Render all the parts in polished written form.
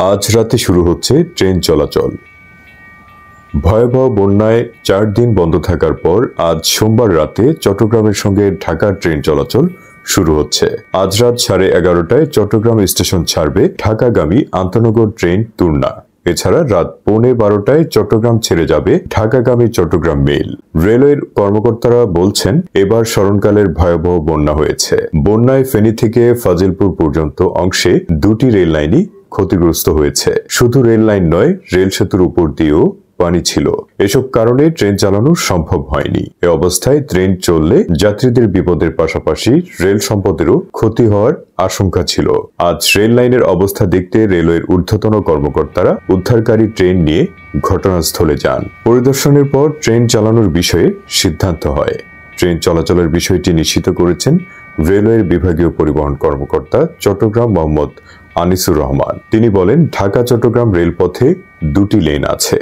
আজ রাতে শুরু হচ্ছে ট্রেন চলাচল। ভয়াবহ বন্যায় 4 দিন বন্ধ থাকার পর আজ সোমবার রাতে চট্টগ্রামের সঙ্গে ঢাকার ট্রেন চলাচল শুরু হচ্ছে। আজ রাত 11:30টায় চট্টগ্রাম স্টেশন ছাড়বে ঢাকাগামী আন্তনগর ট্রেন তুর্না। এছাড়া রাত 11:15টায় চট্টগ্রাম ছেড়ে যাবে ঢাকাগামী চট্টগ্রাম মেইল। রেলওয়ের কর্মকর্তারা বলছেন, এবার স্মরণকালের ভয়াবহ বন্যা হয়েছে। বন্যায় ফেনী থেকে ফাজিলপুর পর্যন্ত অংশে 2টি রেল লাইনই ক্ষতিগ্রস্ত হয়েছে। শুধু রেল লাইন নয়, রেল সেতুর উপর দিয়েও পানি ছিল। এসব কারণে ট্রেন চালানো সম্ভব হয়নি। এ অবস্থায় ট্রেন চললে যাত্রীদের বিপদের পাশাপাশি রেল সম্পদেরও ক্ষতি হওয়ার আশঙ্কা ছিল। আজ রেল লাইনের অবস্থা দেখতে রেলওয়ের ঊর্ধ্বতন কর্মকর্তারা উদ্ধারকারী ট্রেন নিয়ে ঘটনাস্থলে যান। পরিদর্শনের পর ট্রেন চালানোর বিষয়ে সিদ্ধান্ত হয়। ট্রেন চলাচলের বিষয়টি নিশ্চিত করেছেন রেলওয়ের বিভাগীয় পরিবহন কর্মকর্তা চট্টগ্রাম মোহাম্মদ আনিসুর রহমান। তিনি বলেন, ঢাকা চট্টগ্রাম রেলপথে 2টি লেন আছে।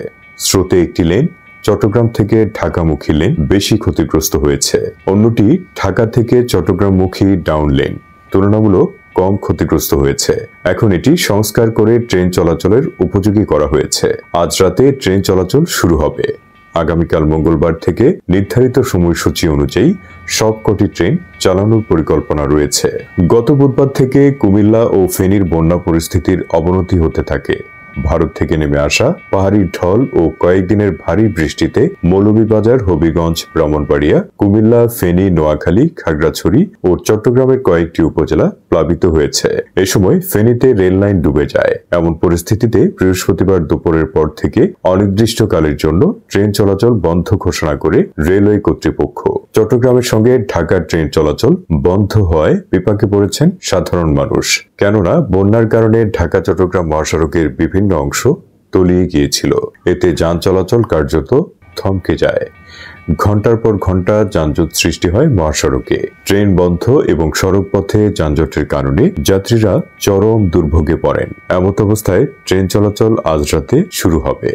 স্রোতে একটি লেন, চট্টগ্রাম থেকে ঢাকামুখী লেন বেশি ক্ষতিগ্রস্ত হয়েছে। অন্যটি ঢাকা থেকে চট্টগ্রামমুখী ডাউন লেন তুলনামূলক কম ক্ষতিগ্রস্ত হয়েছে। এখন এটি সংস্কার করে ট্রেন চলাচলের উপযোগী করা হয়েছে। আজ রাতে ট্রেন চলাচল শুরু হবে। আগামীকাল মঙ্গলবার থেকে নির্ধারিত সময়সূচি অনুযায়ী সবকটি ট্রেন চালানোর পরিকল্পনা রয়েছে। গত বুধবার থেকে কুমিল্লা ও ফেনীর বন্যা পরিস্থিতির অবনতি হতে থাকে। ভারত থেকে নেমে আসা পাহাড়ি ঢল ও কয়েকদিনের ভারী বৃষ্টিতে মৌলভীবাজার, হবিগঞ্জ, ব্রাহ্মণবাড়িয়া, কুমিল্লা, ফেনী, নোয়াখালী, খাগড়াছড়ি ও চট্টগ্রামের কয়েকটি উপজেলা প্লাবিত হয়েছে। এ সময় ফেনীতে রেল লাইন ডুবে যায়। এমন পরিস্থিতিতে বৃহস্পতিবার দুপুরের পর থেকে অনির্দিষ্টকালের জন্য ট্রেন চলাচল বন্ধ ঘোষণা করে রেলওয়ে কর্তৃপক্ষ। চট্টগ্রামের সঙ্গে ঢাকার ট্রেন চলাচল বন্ধ হওয়ায় বিপাকে পড়েছেন সাধারণ মানুষ। কেননা বন্যার কারণে ঢাকা চট্টগ্রাম মহাসড়কের বিভিন্ন অংশ তলিয়ে গিয়েছিল। এতে যান চলাচল কার্যত থমকে যায়। ঘন্টার পর ঘন্টা যানজট সৃষ্টি হয় মহাসড়কে। ট্রেন বন্ধ এবং সড়ক পথে যানজটের কারণে যাত্রীরা চরম দুর্ভোগে পড়েন। এমত অবস্থায় ট্রেন চলাচল আজ রাতে শুরু হবে।